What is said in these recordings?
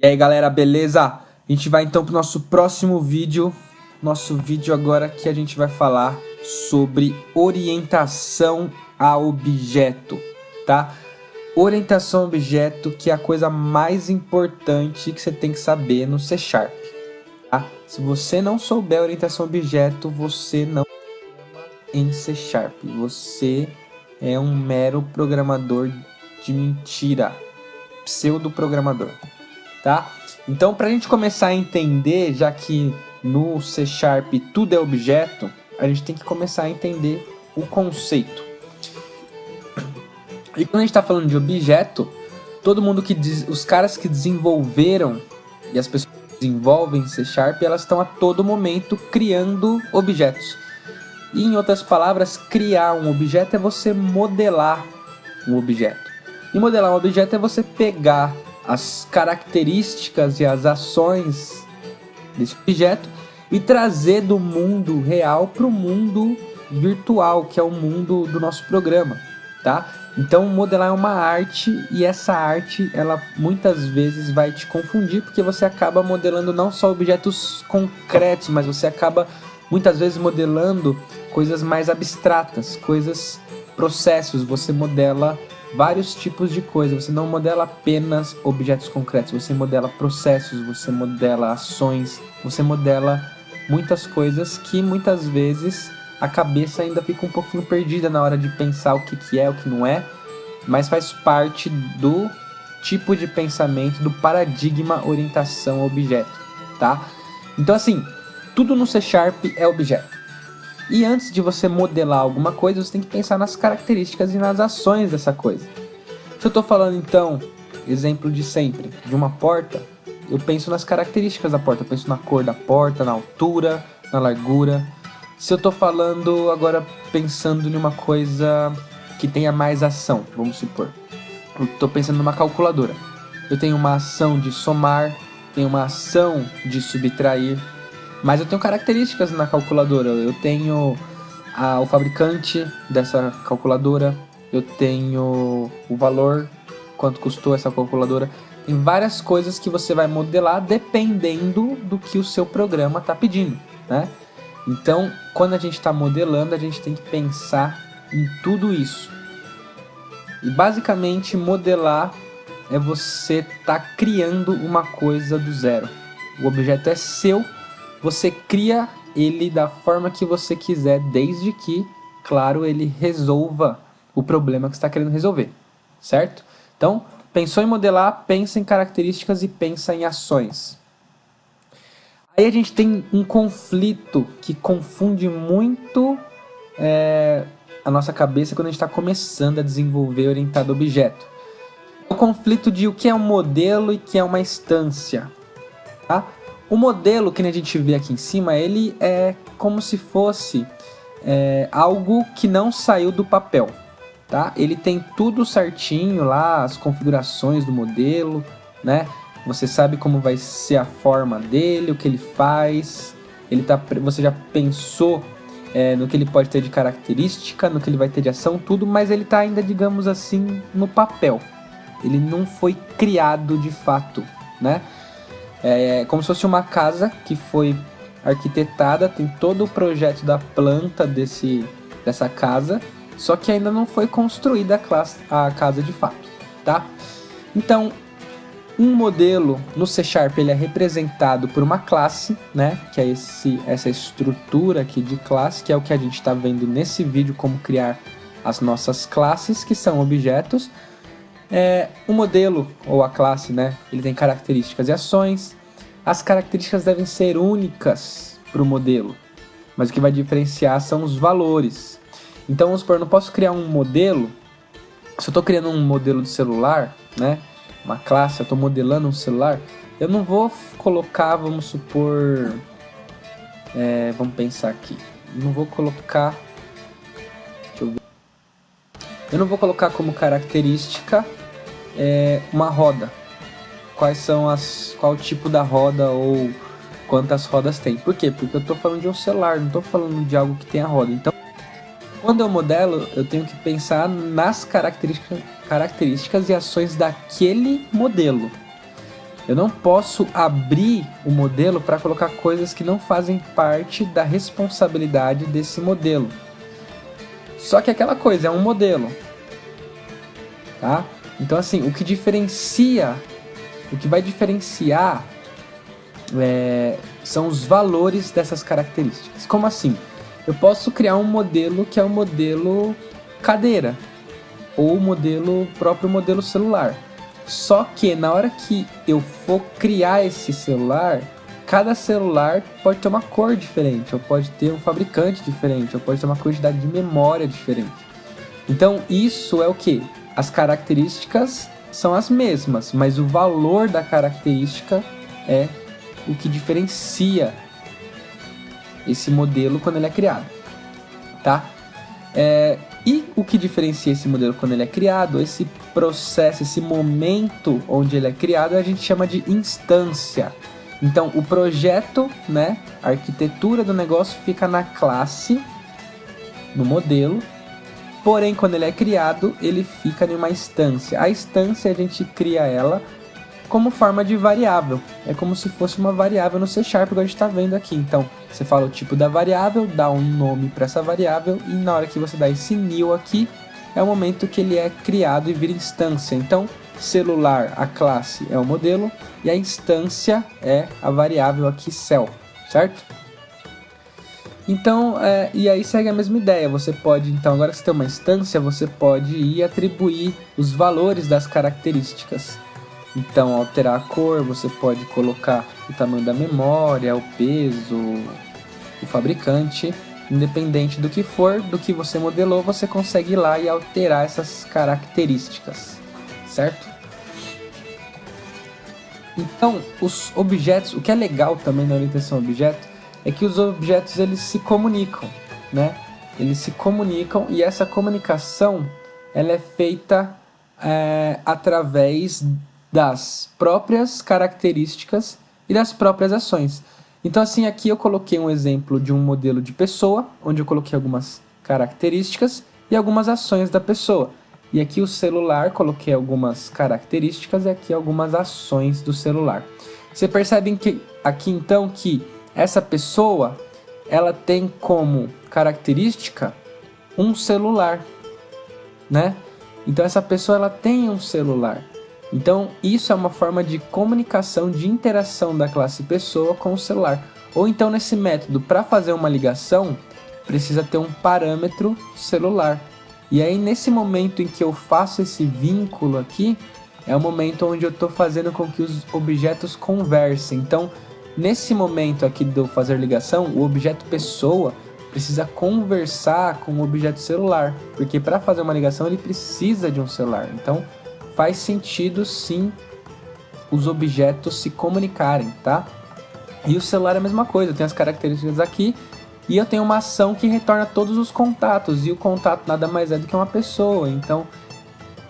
E aí galera, beleza? A gente vai então para o nosso próximo vídeo. Nosso vídeo agora que a gente vai falar sobre orientação a objeto, tá? Orientação a objeto, que é a coisa mais importante que você tem que saber no C#, tá? Se você não souber orientação a objeto, você não programa em C#. Você é um mero programador de mentira, pseudo-programador, tá? Então, para a gente começar a entender, já que no C# tudo é objeto, a gente tem que começar a entender o conceito. E quando a gente está falando de objeto, todo mundo os caras que desenvolveram e as pessoas que desenvolvem C#, elas estão a todo momento criando objetos. E em outras palavras, criar um objeto é você modelar um objeto. E modelar um objeto é você pegar as características e as ações desse objeto e trazer do mundo real para o mundo virtual, que é o mundo do nosso programa, tá? Então modelar é uma arte, e essa arte, ela muitas vezes vai te confundir, porque você acaba modelando não só objetos concretos, mas você acaba muitas vezes modelando coisas mais abstratas, processos. Você modela vários tipos de coisas, você não modela apenas objetos concretos, você modela processos, você modela ações, você modela muitas coisas que muitas vezes a cabeça ainda fica um pouquinho perdida na hora de pensar o que é, o que não é, mas faz parte do tipo de pensamento, do paradigma orientação a objeto, tá? Então assim, tudo no C# é objeto. E antes de você modelar alguma coisa, você tem que pensar nas características e nas ações dessa coisa. Se eu estou falando então, exemplo de sempre, de uma porta, eu penso nas características da porta, eu penso na cor da porta, na altura, na largura. Se eu estou falando agora pensando em uma coisa que tenha mais ação, vamos supor, eu estou pensando numa calculadora. Eu tenho uma ação de somar, tenho uma ação de subtrair, mas eu tenho características na calculadora. Eu tenho o fabricante dessa calculadora, eu tenho o valor, quanto custou essa calculadora. Tem várias coisas que você vai modelar dependendo do que o seu programa está pedindo, né? Então, quando a gente está modelando, a gente tem que pensar em tudo isso. E basicamente, modelar é você estar criando uma coisa do zero. O objeto é seu, você cria ele da forma que você quiser, desde que, claro, ele resolva o problema que você está querendo resolver, certo? Então, pensou em modelar, pensa em características e pensa em ações. Aí a gente tem um conflito que confunde muito a nossa cabeça quando a gente está começando a desenvolver orientado a objeto. O conflito de o que é um modelo e o que é uma instância, tá? O modelo, que a gente vê aqui em cima, ele é como se fosse algo que não saiu do papel, tá? Ele tem tudo certinho lá, as configurações do modelo, né? Você sabe como vai ser a forma dele, o que ele faz, você já pensou no que ele pode ter de característica, no que ele vai ter de ação, tudo, mas ele está ainda, digamos assim, no papel. Ele não foi criado de fato, né? É como se fosse uma casa que foi arquitetada, tem todo o projeto da planta dessa casa, só que ainda não foi construída a casa de fato, tá? Então, um modelo no C# ele é representado por uma classe, né? Que é essa estrutura aqui de classe, que é o que a gente está vendo nesse vídeo, como criar as nossas classes, que são objetos. O modelo, ou a classe, né? Ele tem características e ações. As características devem ser únicas para o modelo, mas o que vai diferenciar são os valores. Então, vamos supor, eu não posso criar um modelo. Se eu estou criando um modelo de celular, né? Uma classe, eu estou modelando um celular, eu não vou colocar, vamos supor, vamos pensar aqui, não vou colocar, deixa eu ver, eu não vou colocar como característica uma roda, qual o tipo da roda ou quantas rodas tem. Por quê? Porque eu estou falando de um celular, não estou falando de algo que tenha roda. Então, quando eu modelo, eu tenho que pensar nas características e ações daquele modelo. Eu não posso abrir o modelo para colocar coisas que não fazem parte da responsabilidade desse modelo. Só que aquela coisa é um modelo, tá? Então, assim, o que vai diferenciar são os valores dessas características. Como assim? Eu posso criar um modelo que é o modelo cadeira, ou o próprio modelo celular. Só que na hora que eu for criar esse celular, cada celular pode ter uma cor diferente, ou pode ter um fabricante diferente, ou pode ter uma quantidade de memória diferente. Então isso é o que? As características são as mesmas, mas o valor da característica é o que diferencia esse modelo quando ele é criado, tá? E o que diferencia esse modelo quando ele é criado, esse processo, esse momento onde ele é criado, a gente chama de instância. Então, o projeto, né, a arquitetura do negócio fica na classe, no modelo, porém, quando ele é criado, ele fica em uma instância. A instância, a gente cria ela como forma de variável. É como se fosse uma variável no C#, igual a gente está vendo aqui. Então, você fala o tipo da variável, dá um nome para essa variável, e na hora que você dá esse new aqui, é o momento que ele é criado e vira instância. Então, celular, a classe é o modelo, e a instância é a variável aqui, cell, certo? Então, e aí segue a mesma ideia. Você pode, então, agora que você tem uma instância, você pode ir atribuir os valores das características. Então, alterar a cor, você pode colocar o tamanho da memória, o peso, o fabricante, independente do que for, do que você modelou, você consegue ir lá e alterar essas características, certo? Então, os objetos, o que é legal também na orientação a objeto, é que os objetos eles se comunicam, né? Eles se comunicam e essa comunicação ela é feita através das próprias características e das próprias ações. Então, assim, aqui eu coloquei um exemplo de um modelo de pessoa, onde eu coloquei algumas características e algumas ações da pessoa. E aqui o celular, coloquei algumas características e aqui algumas ações do celular. Você percebe que aqui então que essa pessoa, ela tem como característica um celular, né? Então essa pessoa ela tem um celular. Então isso é uma forma de comunicação, de interação da classe pessoa com o celular. Ou então nesse método, para fazer uma ligação, precisa ter um parâmetro celular. E aí nesse momento em que eu faço esse vínculo aqui, é o momento onde eu estou fazendo com que os objetos conversem. Então nesse momento aqui de eu fazer ligação, o objeto pessoa precisa conversar com o objeto celular. Porque para fazer uma ligação ele precisa de um celular. Então faz sentido sim os objetos se comunicarem, tá? E o celular é a mesma coisa, tem as características aqui e eu tenho uma ação que retorna todos os contatos e o contato nada mais é do que uma pessoa. Então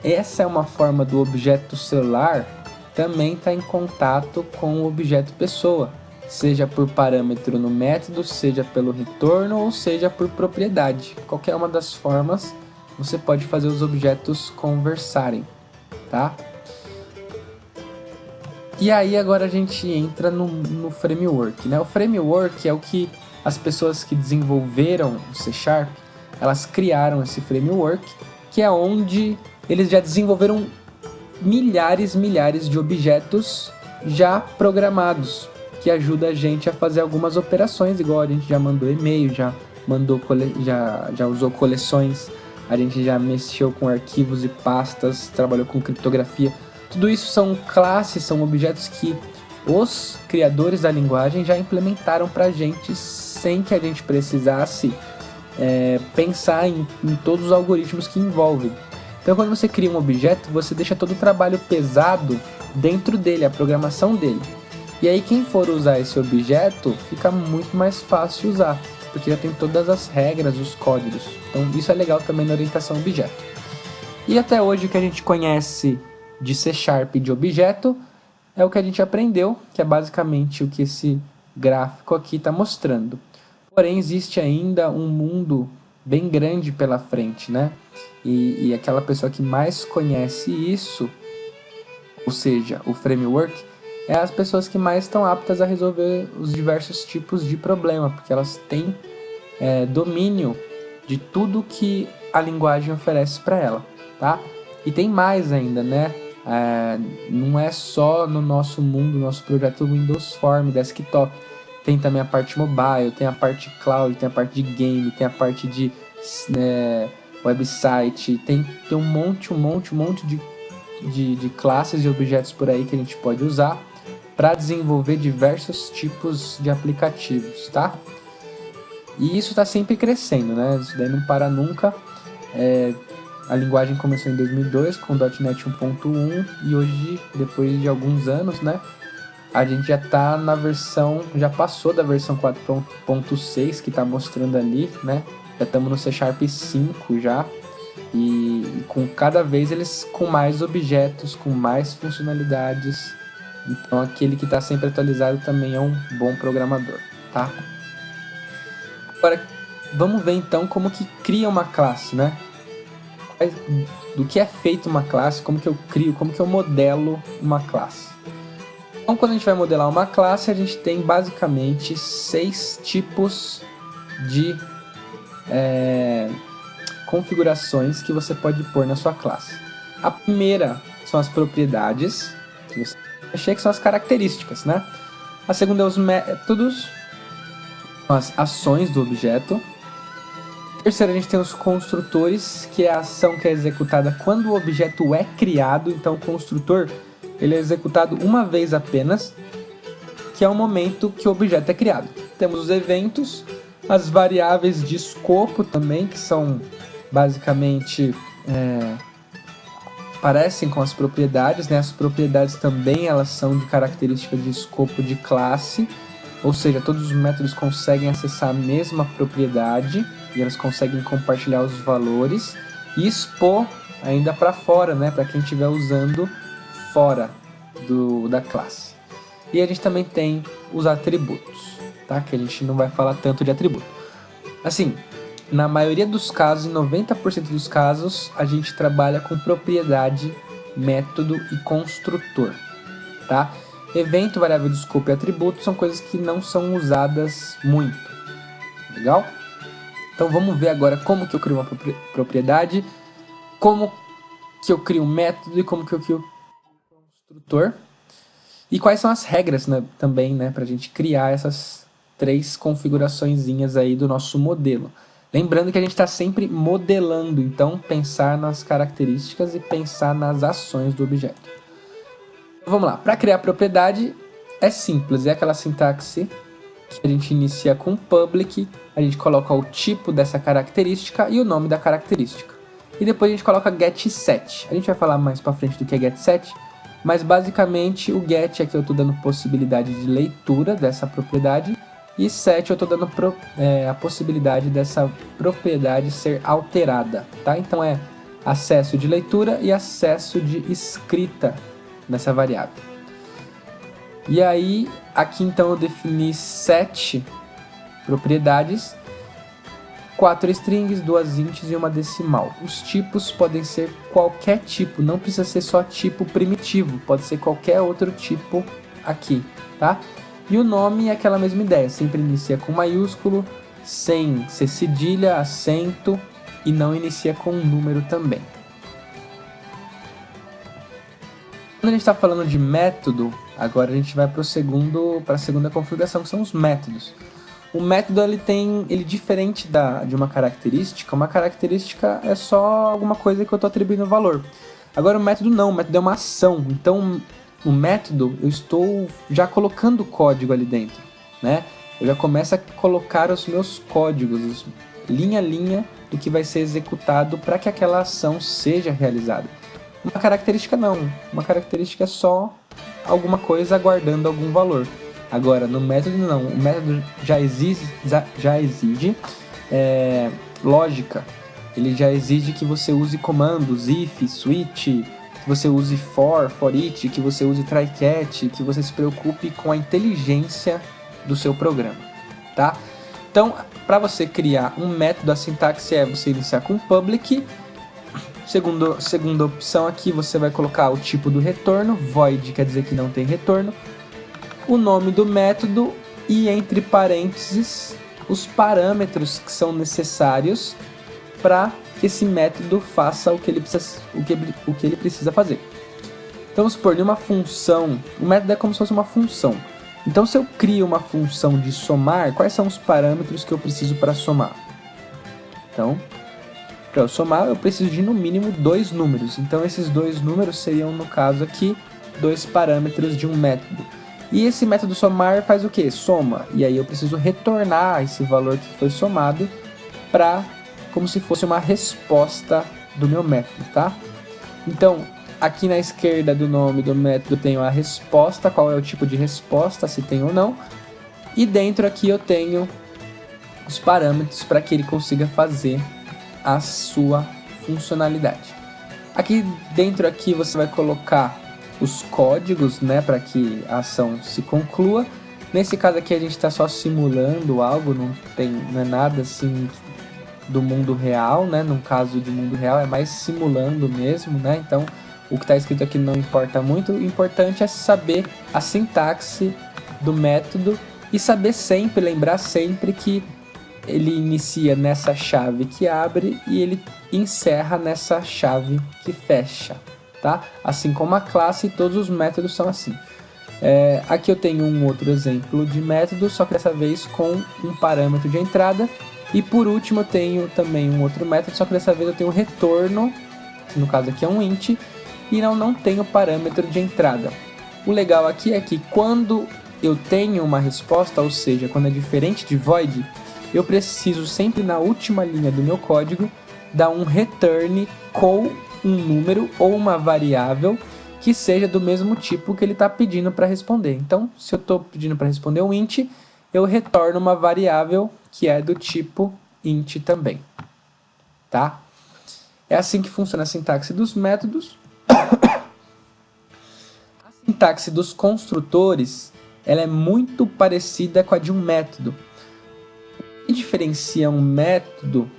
essa é uma forma do objeto celular também estar em contato com o objeto pessoa, seja por parâmetro no método, seja pelo retorno ou seja por propriedade. Qualquer uma das formas você pode fazer os objetos conversarem. Tá? E aí agora a gente entra no framework, né? O framework é o que as pessoas que desenvolveram o C#, elas criaram esse framework, que é onde eles já desenvolveram milhares de objetos já programados, que ajuda a gente a fazer algumas operações, igual a gente já mandou e-mail, já usou coleções, a gente já mexeu com arquivos e pastas, trabalhou com criptografia. Tudo isso são classes, são objetos que os criadores da linguagem já implementaram para a gente sem que a gente precisasse pensar em todos os algoritmos que envolvem. Então, quando você cria um objeto, você deixa todo o trabalho pesado dentro dele, a programação dele. E aí, quem for usar esse objeto, fica muito mais fácil usar, porque já tem todas as regras, os códigos. Então isso é legal também na orientação a objeto. E até hoje o que a gente conhece de C# e de objeto é o que a gente aprendeu, que é basicamente o que esse gráfico aqui está mostrando. Porém existe ainda um mundo bem grande pela frente, né? E aquela pessoa que mais conhece isso, ou seja, o framework, é as pessoas que mais estão aptas a resolver os diversos tipos de problema, porque elas têm domínio de tudo que a linguagem oferece para ela, tá? E tem mais ainda, né? Não é só no nosso mundo, nosso projeto Windows Form Desktop. Tem também a parte mobile, tem a parte cloud, tem a parte de game, tem a parte de website, tem um monte de classes e objetos por aí que a gente pode usar para desenvolver diversos tipos de aplicativos, tá? E isso está sempre crescendo, né? Isso daí não para nunca. A linguagem começou em 2002 com o .NET 1.1 e hoje, depois de alguns anos, né, a gente já está na versão, já passou da versão 4.6 que está mostrando ali, né? Já estamos no C# 5 já. E com cada vez eles com mais objetos, com mais funcionalidades. Então aquele que está sempre atualizado também é um bom programador, tá? Agora vamos ver então como que cria uma classe, né? Do que é feito uma classe, como que eu crio, como que eu modelo uma classe. Então quando a gente vai modelar uma classe, a gente tem basicamente 6 tipos de configurações que você pode pôr na sua classe. A primeira são as propriedades, que você mexer, que são as características, né? A segunda é os métodos, as ações do objeto. A terceira, a gente tem os construtores, que é a ação que é executada quando o objeto é criado. Então o construtor ele é executado uma vez apenas, que é o momento que o objeto é criado. Temos os eventos, as variáveis de escopo também, que são basicamente parecem com as propriedades, né? As propriedades também elas são de característica de escopo de classe, ou seja, todos os métodos conseguem acessar a mesma propriedade e eles conseguem compartilhar os valores e expor ainda para fora, né? Para quem estiver usando fora da classe. E a gente também tem os atributos, tá? Que a gente não vai falar tanto de atributo. Assim, na maioria dos casos, em 90% dos casos, a gente trabalha com propriedade, método e construtor, tá? Evento, variável de escopo e atributo são coisas que não são usadas muito. Legal? Então vamos ver agora como que eu crio uma propriedade, como que eu crio um método e como que eu crio um construtor. E quais são as regras, né, também, né, para a gente criar essas 3 configuraçõezinhas aí do nosso modelo. Lembrando que a gente está sempre modelando, então pensar nas características e pensar nas ações do objeto. Vamos lá, para criar propriedade é simples, é aquela sintaxe que a gente inicia com public, a gente coloca o tipo dessa característica e o nome da característica. E depois a gente coloca getSet. A gente vai falar mais para frente do que é getSet, mas basicamente o get aqui eu estou dando possibilidade de leitura dessa propriedade e set eu estou dando a possibilidade dessa propriedade ser alterada, tá? Então é acesso de leitura e acesso de escrita nessa variável. E aí, aqui então eu defini 7 propriedades, 4 strings, 2 ints e uma decimal. Os tipos podem ser qualquer tipo, não precisa ser só tipo primitivo, pode ser qualquer outro tipo aqui, tá? E o nome é aquela mesma ideia, sempre inicia com maiúsculo, sem ser cedilha, acento e não inicia com um número também. Quando a gente está falando de método, agora a gente vai para a segunda configuração, que são os métodos. O método ele diferente de uma característica é só alguma coisa que eu estou atribuindo valor. Agora o método não, o método é uma ação, então o método eu estou já colocando código ali dentro, né? Eu já começo a colocar os meus códigos, linha a linha do que vai ser executado para que aquela ação seja realizada. Uma característica não, uma característica é só alguma coisa aguardando algum valor. Agora, no método não, o método já exige lógica, ele já exige que você use comandos, if, switch, que você use for each, que você use try catch, que você se preocupe com a inteligência do seu programa, tá? Então, para você criar um método, a sintaxe é você iniciar com public, Segunda opção aqui, você vai colocar o tipo do retorno, void quer dizer que não tem retorno, o nome do método e entre parênteses os parâmetros que são necessários para que esse método faça o que ele precisa fazer. Então, vamos supor, numa função, o método é como se fosse uma função. Então, se eu crio uma função de somar, quais são os parâmetros que eu preciso para somar? Então, para eu somar, eu preciso de no mínimo 2 números. Então, esses 2 números seriam, no caso aqui, 2 parâmetros de um método. E esse método somar faz o quê? Soma. E aí eu preciso retornar esse valor que foi somado para como se fosse uma resposta do meu método, tá? Então, aqui na esquerda do nome do método eu tenho a resposta, qual é o tipo de resposta, se tem ou não. E dentro aqui eu tenho os parâmetros para que ele consiga fazer a sua funcionalidade. Aqui dentro aqui você vai colocar os códigos, né, para que a ação se conclua. Nesse caso aqui a gente está só simulando algo, não é nada assim do mundo real, né? No caso de mundo real é mais simulando mesmo, né? Então o que está escrito aqui não importa muito. O importante é saber a sintaxe do método e saber sempre, lembrar sempre que ele inicia nessa chave que abre e ele encerra nessa chave que fecha, tá? Assim como a classe, todos os métodos são assim. Aqui eu tenho um outro exemplo de método, só que dessa vez com um parâmetro de entrada. E por último eu tenho também um outro método, só que dessa vez eu tenho retorno, que no caso aqui é um int, e não tenho parâmetro de entrada. O legal aqui é que quando eu tenho uma resposta, ou seja, quando é diferente de void, eu preciso sempre na última linha do meu código dar um return com um número ou uma variável que seja do mesmo tipo que ele está pedindo para responder. Então, se eu estou pedindo para responder um int, eu retorno uma variável que é do tipo int também, tá? É assim que funciona a sintaxe dos métodos. A sintaxe dos construtores, ela é muito parecida com a de um método. O que diferencia um método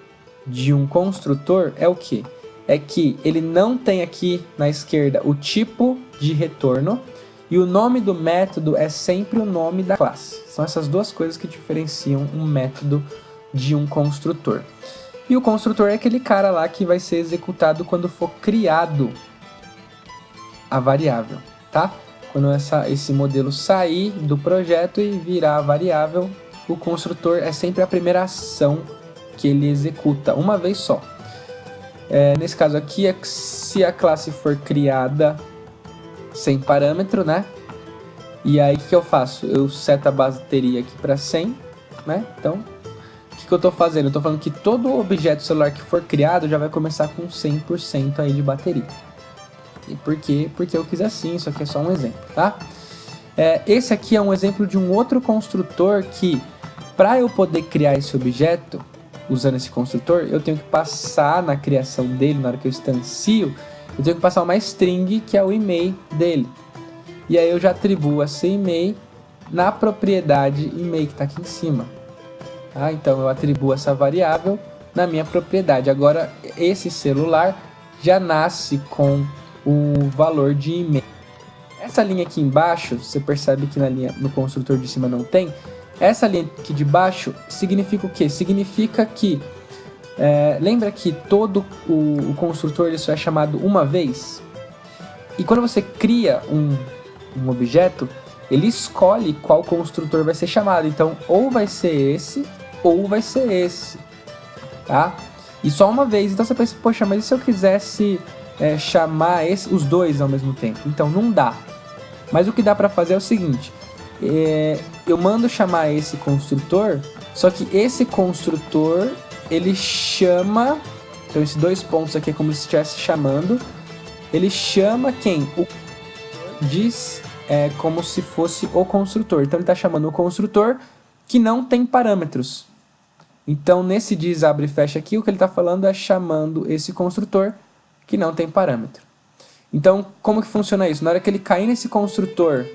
de um construtor é o quê? É que ele não tem aqui na esquerda o tipo de retorno e o nome do método é sempre o nome da classe. São essas duas coisas que diferenciam um método de um construtor. E o construtor é aquele cara lá que vai ser executado quando for criado a variável, tá? Quando esse modelo sair do projeto e virar a variável, o construtor é sempre a primeira ação que ele executa, uma vez só. Nesse caso aqui, se a classe for criada sem parâmetro, né? E aí o que eu faço? Eu seto a bateria aqui para 100, né? Então, o que eu estou fazendo? Eu estou falando que todo objeto celular que for criado já vai começar com 100% aí de bateria. E por quê? Porque eu quis assim, isso aqui é só um exemplo, tá? Esse aqui é um exemplo de um outro construtor que, para eu poder criar esse objeto, usando esse construtor, eu tenho que passar na criação dele, na hora que eu instancio, eu tenho que passar uma string, que é o e-mail dele. E aí eu já atribuo essa e-mail na propriedade e-mail que está aqui em cima. Tá? Então eu atribuo essa variável na minha propriedade. Agora esse celular já nasce com o valor de e-mail. Essa linha aqui embaixo, você percebe que no construtor de cima não tem. Essa linha aqui de baixo significa o quê? Significa que, lembra que todo o construtor ele só é chamado uma vez? E quando você cria um objeto, ele escolhe qual construtor vai ser chamado. Então, ou vai ser esse, ou vai ser esse, tá? E só uma vez. Então você pensa, poxa, mas e se eu quisesse chamar os dois ao mesmo tempo? Então, não dá. Mas o que dá para fazer é o seguinte... eu mando chamar esse construtor, só que esse construtor ele chama, então esses 2 pontos aqui é como se estivesse chamando, ele chama quem? Diz como se fosse o construtor, então ele está chamando o construtor que não tem parâmetros. Então nesse diz abre e fecha aqui, o que ele está falando é chamando esse construtor que não tem parâmetro. Então como que funciona isso? Na hora que ele cair nesse construtor,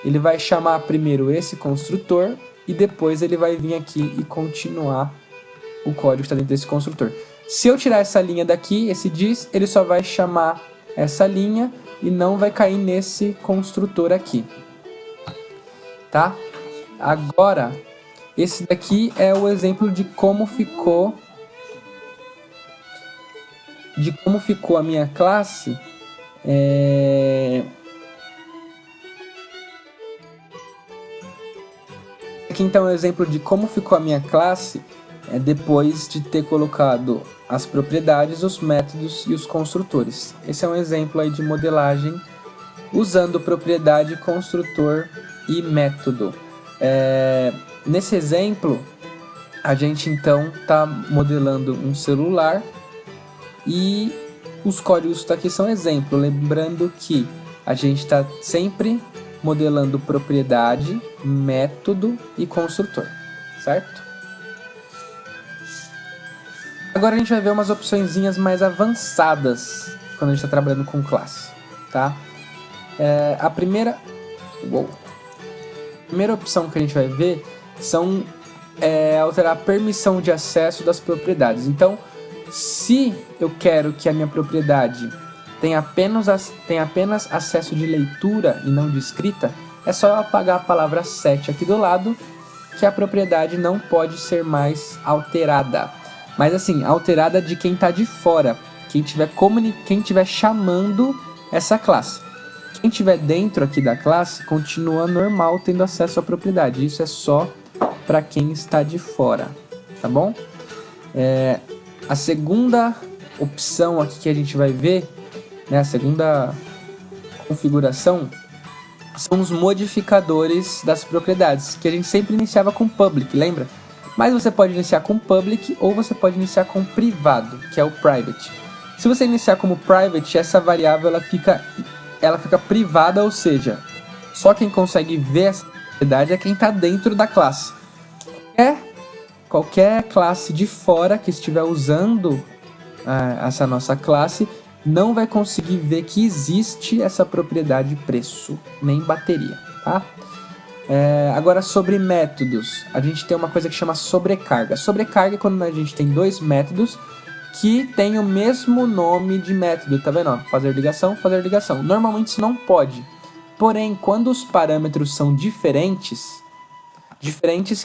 ele vai chamar primeiro esse construtor e depois ele vai vir aqui e continuar o código que está dentro desse construtor. Se eu tirar essa linha daqui, esse diz, ele só vai chamar essa linha e não vai cair nesse construtor aqui, tá? Agora, esse daqui é o exemplo de como ficou a minha classe. Aqui então é o exemplo de como ficou a minha classe depois de ter colocado as propriedades, os métodos e os construtores. Esse é um exemplo aí de modelagem usando propriedade, construtor e método. Nesse exemplo, a gente então está modelando um celular e os códigos que aqui são exemplo. Lembrando que a gente está sempre modelando propriedade, método e construtor, certo? Agora a gente vai ver umas opçõezinhas mais avançadas quando a gente está trabalhando com classe, tá? A primeira opção que a gente vai ver são alterar a permissão de acesso das propriedades. Então, se eu quero que a minha propriedade tenha apenas acesso de leitura e não de escrita, é só eu apagar a palavra set aqui do lado, que a propriedade não pode ser mais alterada. Mas assim, alterada de quem está de fora, quem estiver chamando essa classe. Quem estiver dentro aqui da classe continua normal tendo acesso à propriedade. Isso é só para quem está de fora, tá bom? A segunda opção aqui que a gente vai ver, né, a segunda configuração, são os modificadores das propriedades, que a gente sempre iniciava com public, lembra? Mas você pode iniciar com public ou você pode iniciar com privado, que é o private. Se você iniciar como private, essa variável ela fica privada, ou seja, só quem consegue ver essa propriedade é quem está dentro da classe. Qualquer classe de fora que estiver usando essa nossa classe não vai conseguir ver que existe essa propriedade preço, nem bateria, tá? Agora, sobre métodos, a gente tem uma coisa que chama sobrecarga. Sobrecarga é quando a gente tem dois métodos que têm o mesmo nome de método, tá vendo? Fazer ligação, fazer ligação. Normalmente isso não pode. Porém, quando os parâmetros são diferentes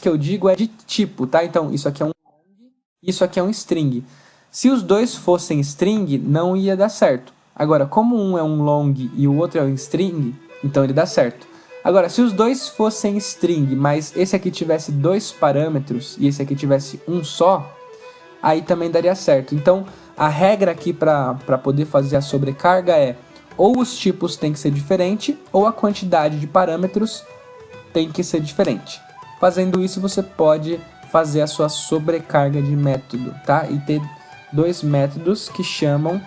que eu digo é de tipo, tá? Então, isso aqui é um long, isso aqui é um string. Se os dois fossem string, não ia dar certo. Agora, como um é um long e o outro é um string, então ele dá certo. Agora, se os dois fossem string, mas esse aqui tivesse dois parâmetros e esse aqui tivesse um só, aí também daria certo. Então, a regra aqui para poder fazer a sobrecarga é ou os tipos têm que ser diferentes ou a quantidade de parâmetros tem que ser diferente. Fazendo isso, você pode fazer a sua sobrecarga de método, tá? E ter dois métodos que chamam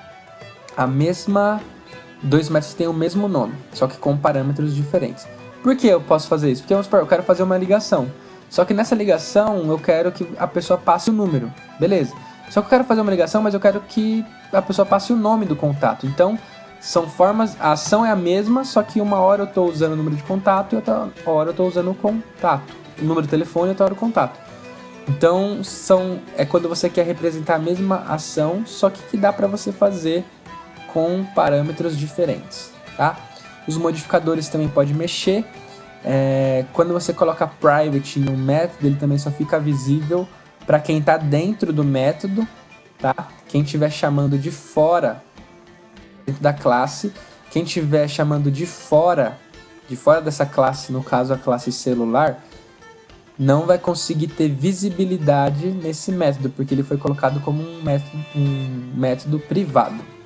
dois métodos que têm o mesmo nome, só que com parâmetros diferentes. Por que eu posso fazer isso? Porque vamos supor, eu quero fazer uma ligação. Só que nessa ligação eu quero que a pessoa passe o número. Beleza. Só que eu quero fazer uma ligação, mas eu quero que a pessoa passe o nome do contato. Então, são formas, a ação é a mesma, só que uma hora eu estou usando o número de contato e outra hora eu estou usando o contato. O número de telefone e outra hora o contato. Então, é quando você quer representar a mesma ação, só que dá para você fazer com parâmetros diferentes, tá? Os modificadores também podem mexer. Quando você coloca private em um método, ele também só fica visível para quem está dentro do método, tá? Quem estiver chamando de fora, dentro da classe, quem estiver chamando de fora dessa classe, no caso a classe celular, não vai conseguir ter visibilidade nesse método, porque ele foi colocado como um método privado.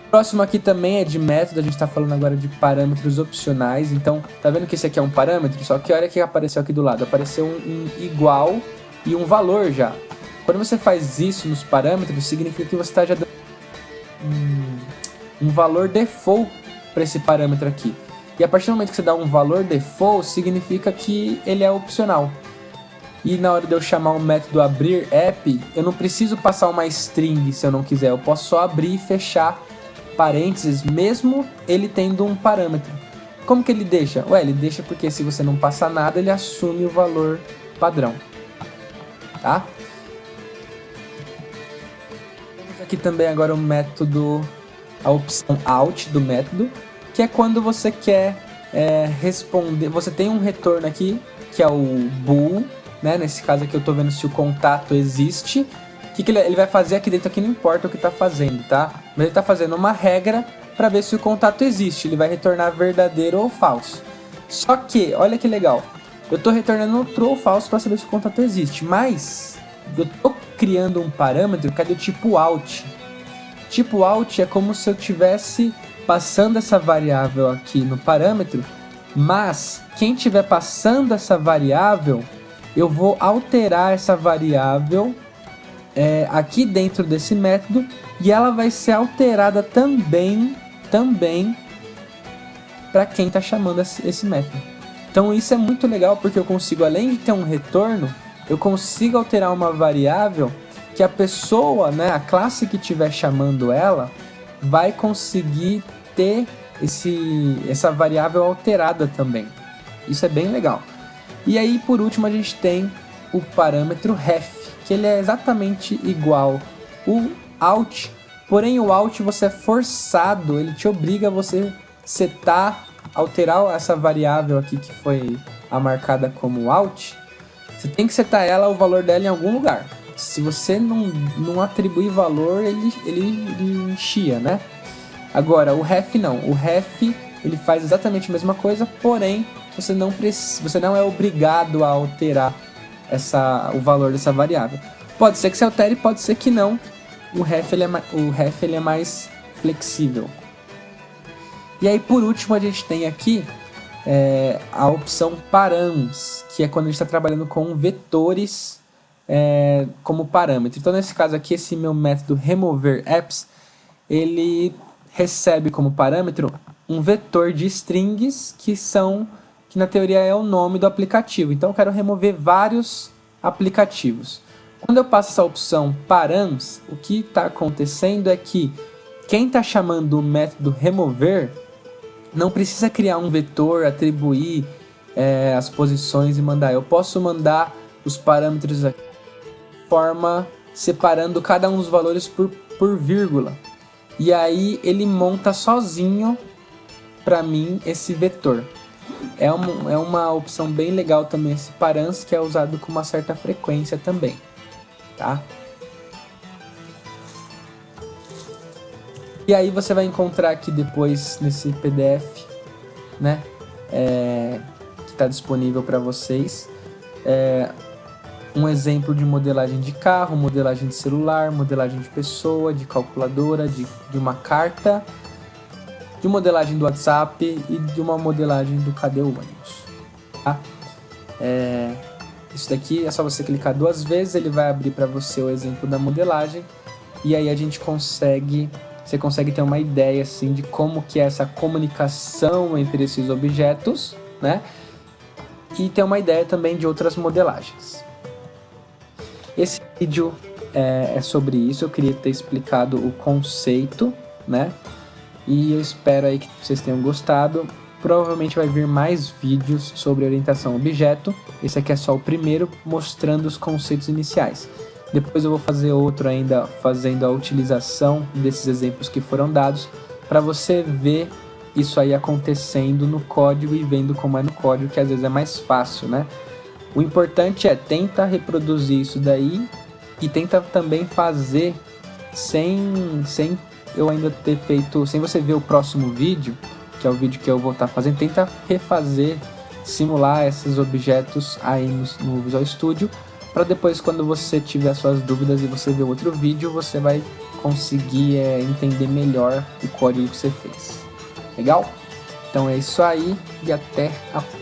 O próximo aqui também é de método, a gente está falando agora de parâmetros opcionais. Então, tá vendo que esse aqui é um parâmetro? Só que olha o que apareceu aqui do lado, apareceu um igual e um valor já. Quando você faz isso nos parâmetros, significa que você está já dando um valor default para esse parâmetro aqui. E a partir do momento que você dá um valor default, significa que ele é opcional. E na hora de eu chamar um método abrir app, eu não preciso passar uma string se eu não quiser. Eu posso só abrir e fechar parênteses, mesmo ele tendo um parâmetro. Como que ele deixa? Ele deixa porque se você não passar nada, ele assume o valor padrão. Tá? aqui também agora o método, a opção out do método, que é quando você quer responder, você tem um retorno aqui, que é o bool, né? Nesse caso aqui eu estou vendo se o contato existe. O que ele vai fazer aqui dentro, aqui não importa o que está fazendo, tá? Mas ele está fazendo uma regra para ver se o contato existe, ele vai retornar verdadeiro ou falso. Só que, olha que legal, eu estou retornando true ou falso para saber se o contato existe, mas eu estou criando um parâmetro que é do tipo out. Tipo out é como se eu estivesse passando essa variável aqui no parâmetro, mas quem estiver passando essa variável, eu vou alterar essa variável aqui dentro desse método e ela vai ser alterada também para quem está chamando esse método. Então isso é muito legal porque eu consigo, além de ter um retorno, eu consigo alterar uma variável que a pessoa, né, a classe que estiver chamando ela, vai conseguir ter essa variável alterada também. Isso é bem legal. E aí, por último, a gente tem o parâmetro ref, que ele é exatamente igual o out, porém o out você é forçado, ele te obriga a você setar, alterar essa variável aqui que foi marcada como out, você tem que setar o valor dela em algum lugar. Se você não atribuir valor, ele chia, né? Agora, o ref não. O ref, ele faz exatamente a mesma coisa, porém, você não é obrigado a alterar o valor dessa variável. Pode ser que você altere, pode ser que não. O ref ele é mais flexível. E aí, por último, a gente tem aqui a opção params, que é quando a gente está trabalhando com vetores como parâmetro. Então, nesse caso aqui, esse meu método remover apps, ele recebe como parâmetro um vetor de strings que na teoria é o nome do aplicativo. Então eu quero remover vários aplicativos. Quando eu passo essa opção params, o que está acontecendo é que quem está chamando o método remover não precisa criar um vetor, atribuir as posições e mandar. Eu posso mandar os parâmetros aqui de forma separando cada um dos valores por vírgula. E aí ele monta sozinho para mim esse vetor. É uma opção bem legal também esse params, que é usado com uma certa frequência também, tá? E aí você vai encontrar aqui depois nesse PDF, né, que está disponível para vocês, um exemplo de modelagem de carro, modelagem de celular, modelagem de pessoa, de calculadora, de uma carta, de modelagem do WhatsApp e de uma modelagem do Cadê o ônibus, tá? Isso daqui é só você clicar 2 vezes, ele vai abrir para você o exemplo da modelagem e aí você consegue ter uma ideia assim de como que é essa comunicação entre esses objetos, né? E ter uma ideia também de outras modelagens. Esse vídeo é sobre isso, eu queria ter explicado o conceito, né? E eu espero aí que vocês tenham gostado. Provavelmente vai vir mais vídeos sobre orientação a objeto. Esse aqui é só o primeiro, mostrando os conceitos iniciais. Depois eu vou fazer outro ainda, fazendo a utilização desses exemplos que foram dados, para você ver isso aí acontecendo no código e vendo como é no código, que às vezes é mais fácil, né? O importante tenta reproduzir isso daí e tenta também fazer sem eu ainda ter feito, sem você ver o próximo vídeo, que é o vídeo que eu vou estar fazendo, tenta refazer, simular esses objetos aí no Visual Studio, para depois, quando você tiver suas dúvidas e você ver outro vídeo, você vai conseguir entender melhor o código que você fez. Legal? Então é isso aí e até a próxima.